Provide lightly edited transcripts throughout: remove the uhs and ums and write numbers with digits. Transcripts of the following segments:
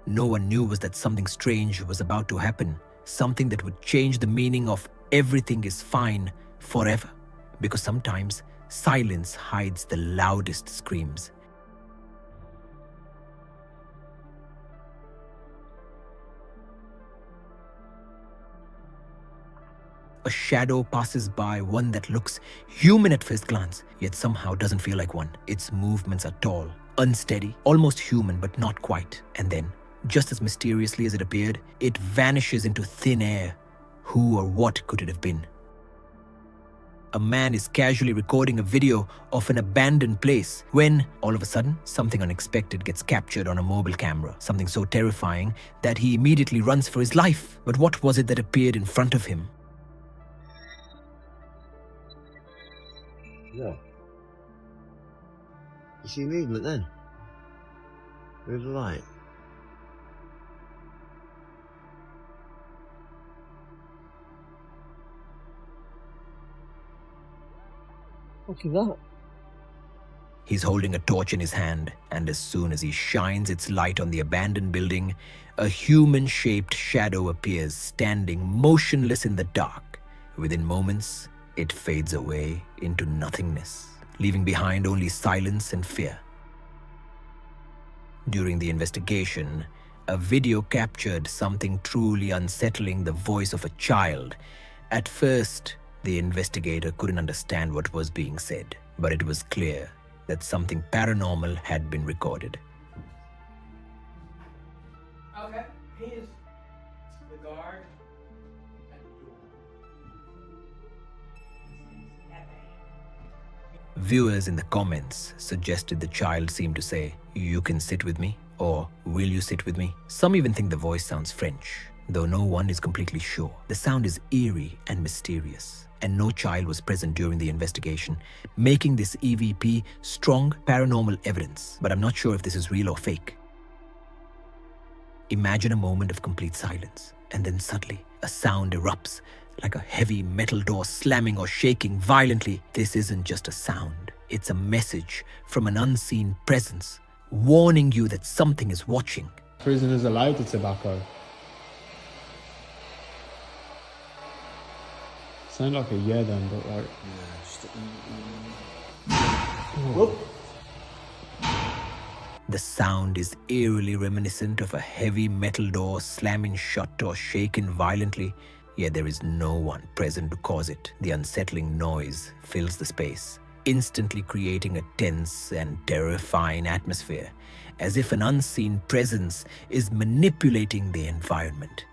no one knew was that something strange was about to happen, something that would change the meaning of everything is fine forever. Because sometimes silence hides the loudest screams. A shadow passes by, one that looks human at first glance, yet somehow doesn't feel like one. Its movements are tall, unsteady, almost human, but not quite. And then, just as mysteriously as it appeared, it vanishes into thin air. Who or what could it have been? A man is casually recording a video of an abandoned place when, all of a sudden, something unexpected gets captured on a mobile camera. Something so terrifying that he immediately runs for his life. But what was it that appeared in front of him? Yeah. You see movement then? With the light. What's that? He's holding a torch in his hand, and as soon as he shines its light on the abandoned building, a human-shaped shadow appears, standing motionless in the dark. Within moments, it fades away into nothingness, leaving behind only silence and fear. During the investigation, a video captured something truly unsettling: the voice of a child. At first, the investigator couldn't understand what was being said, but it was clear that something paranormal had been recorded. Okay, here's the guard at the door. Viewers in the comments suggested the child seemed to say, "You can sit with me," or "Will you sit with me?" Some even think the voice sounds French, though no one is completely sure. The sound is eerie and mysterious, and no child was present during the investigation, making this EVP strong paranormal evidence. But I'm not sure if this is real or fake. Imagine a moment of complete silence, and then suddenly a sound erupts, like a heavy metal door slamming or shaking violently. This isn't just a sound. It's a message from an unseen presence, warning you that something is watching. Prisoners allowed the tobacco. Sound like a yeah then, but like... Whoop. The sound is eerily reminiscent of a heavy metal door slamming shut or shaken violently, yet there is no one present to cause it. The unsettling noise fills the space, instantly creating a tense and terrifying atmosphere, as if an unseen presence is manipulating the environment.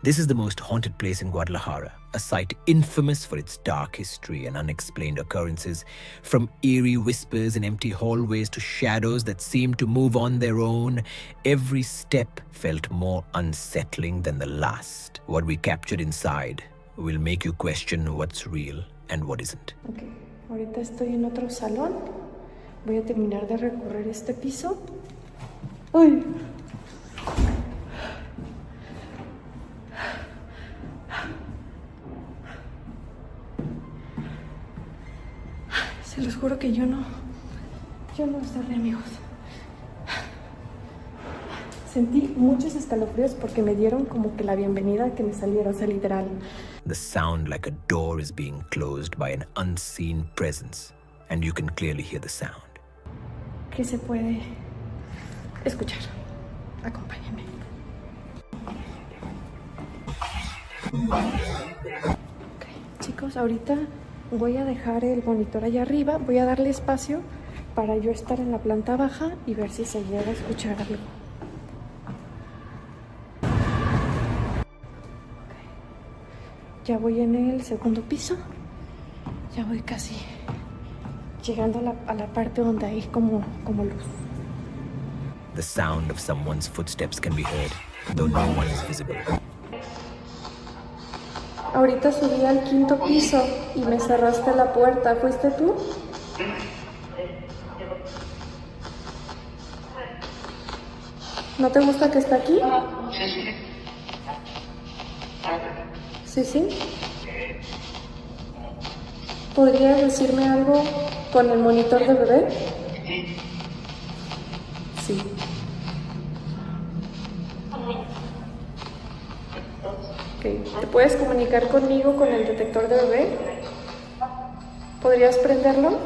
This is the most haunted place in Guadalajara, a site infamous for its dark history and unexplained occurrences, from eerie whispers in empty hallways to shadows that seem to move on their own. Every step felt more unsettling than the last. What we captured inside will make you question what's real and what isn't. Okay, ahorita estoy en otro salón. Voy a terminar de recorrer este piso. ¡Ay! Se los juro que yo no estaré, amigos. Sentí muchos escalofríos porque me dieron como que la bienvenida a que me saliera, o sea, literal. The sound like a door is being closed by an unseen presence, and you can clearly hear the sound. ¿Qué se puede escuchar? Acompáñenme. Ok, chicos, ahorita voy a dejar el monitor allá arriba. Voy a darle espacio para yo estar en la planta baja y ver si se llega a escuchar algo. Okay. Ya voy en el segundo piso. Ya voy casi llegando a la parte donde hay como luz. The sound of someone's footsteps can be heard, though no one is visible. Ahorita subí al quinto piso y me cerraste la puerta. ¿Fuiste tú? ¿No te gusta que está aquí? Sí, sí. ¿Podrías decirme algo con el monitor de bebé? Sí. Ok, ¿te puedes comunicar conmigo con el detector de bebé? ¿Podrías prenderlo?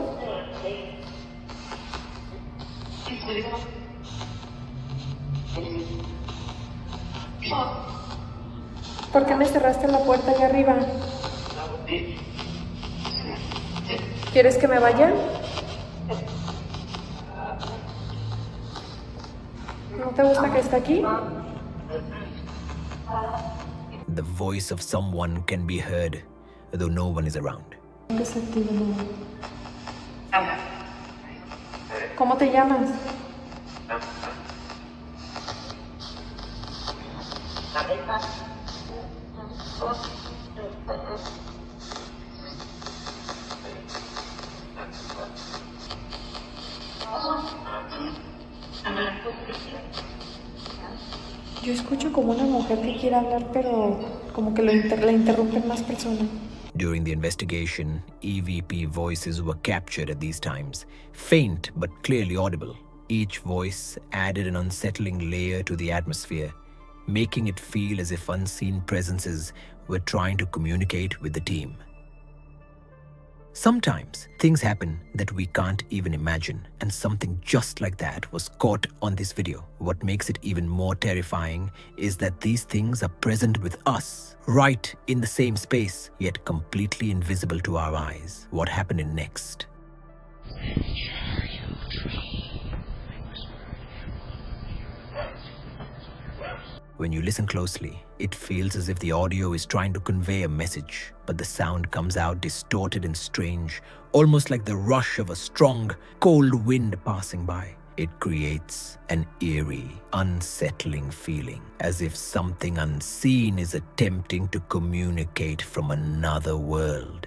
¿Por qué me cerraste la puerta allá arriba? ¿Quieres que me vaya? ¿No te gusta que esté aquí? The voice of someone can be heard, though no one is around. Que se active nuevo. ¿Cómo te llamas? Yo escucho como una mujer que quiere hablar, pero como que la interrumpen más personas. During the investigation, EVP voices were captured at these times, faint but clearly audible. Each voice added an unsettling layer to the atmosphere, making it feel as if unseen presences were trying to communicate with the team. Sometimes things happen that we can't even imagine, and something just like that was caught on this video. What makes it even more terrifying is that these things are present with us, right in the same space, yet completely invisible to our eyes. What happened in next? When you listen closely, it feels as if the audio is trying to convey a message, but the sound comes out distorted and strange, almost like the rush of a strong, cold wind passing by. It creates an eerie, unsettling feeling, as if something unseen is attempting to communicate from another world.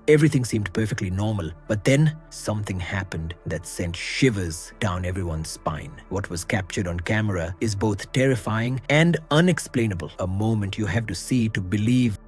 Everything seemed perfectly normal, but then something happened that sent shivers down everyone's spine. What was captured on camera is both terrifying and unexplainable, a moment you have to see to believe.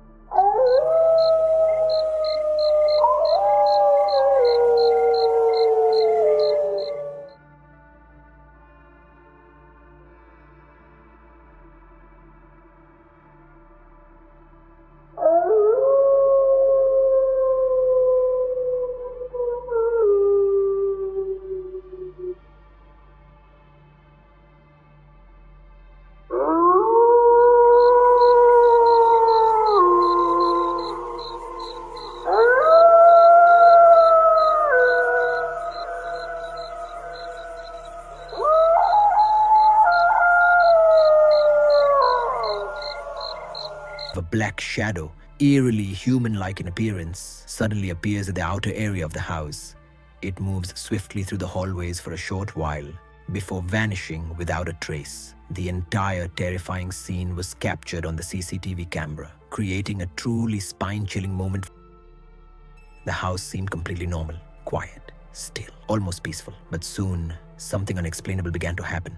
A black shadow, eerily human-like in appearance, suddenly appears at the outer area of the house. It moves swiftly through the hallways for a short while, before vanishing without a trace. The entire terrifying scene was captured on the CCTV camera, creating a truly spine-chilling moment. The house seemed completely normal, quiet, still, almost peaceful. But soon, something unexplainable began to happen.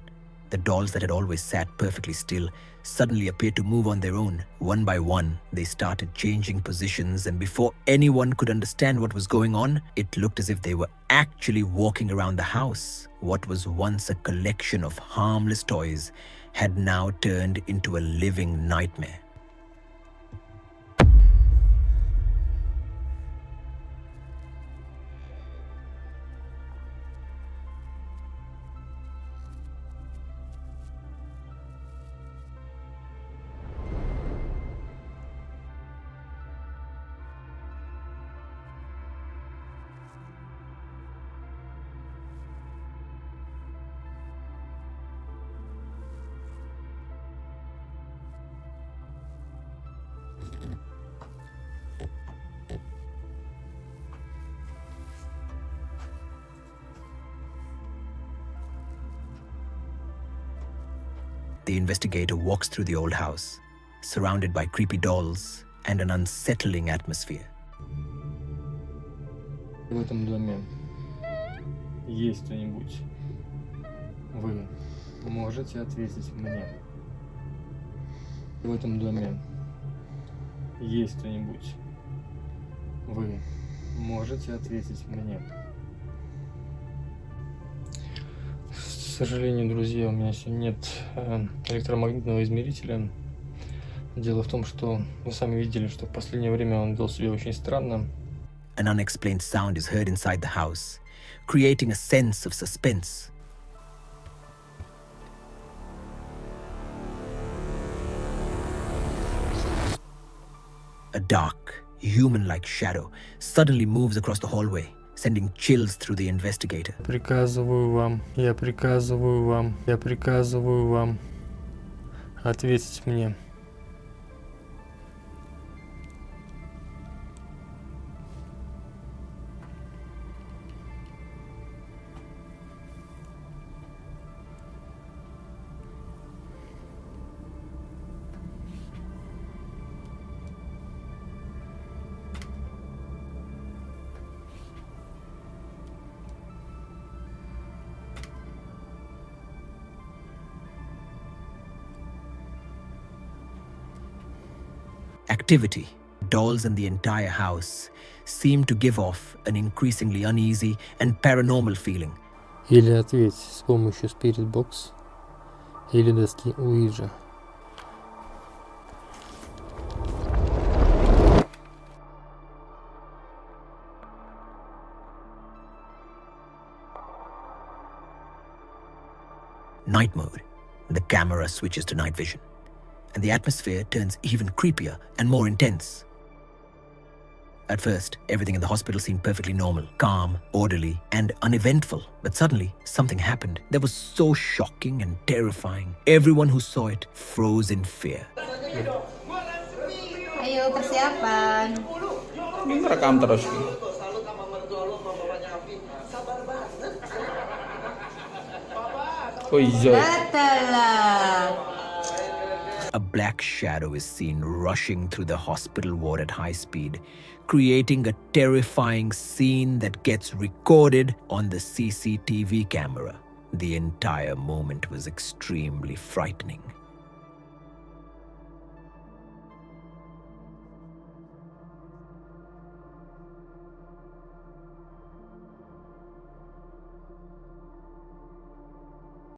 The dolls that had always sat perfectly still suddenly appeared to move on their own. One by one, they started changing positions, and before anyone could understand what was going on, it looked as if they were actually walking around the house. What was once a collection of harmless toys had now turned into a living nightmare. The investigator walks through the old house, surrounded by creepy dolls and an unsettling atmosphere. В этом доме есть кто-нибудь? Вы можете ответить мне? В этом доме есть кто-нибудь? Вы можете ответить мне? сожалению, друзья, у меня сегодня нет электромагнитного измерителя. Дело в том, что вы сами видели, что в последнее время он вел себя очень странно. An unexplained sound is heard inside the house, creating a sense of suspense. A dark, human-like shadow suddenly moves across the hallway, sending chills through the investigator. Я приказываю вам ответить мне. Activity, dolls in the entire house, seem to give off an increasingly uneasy and paranormal feeling. Или ответь с помощью Spirit Box, или доски Ouija. Night mode. The camera switches to night vision, and the atmosphere turns even creepier and more intense. At first, everything in the hospital seemed perfectly normal, calm, orderly, and uneventful. But suddenly, something happened that was so shocking and terrifying. Everyone who saw it froze in fear. Ayo persiapan. Rekam terus. Oh iya. Batallah. A black shadow is seen rushing through the hospital ward at high speed, creating a terrifying scene that gets recorded on the CCTV camera. The entire moment was extremely frightening.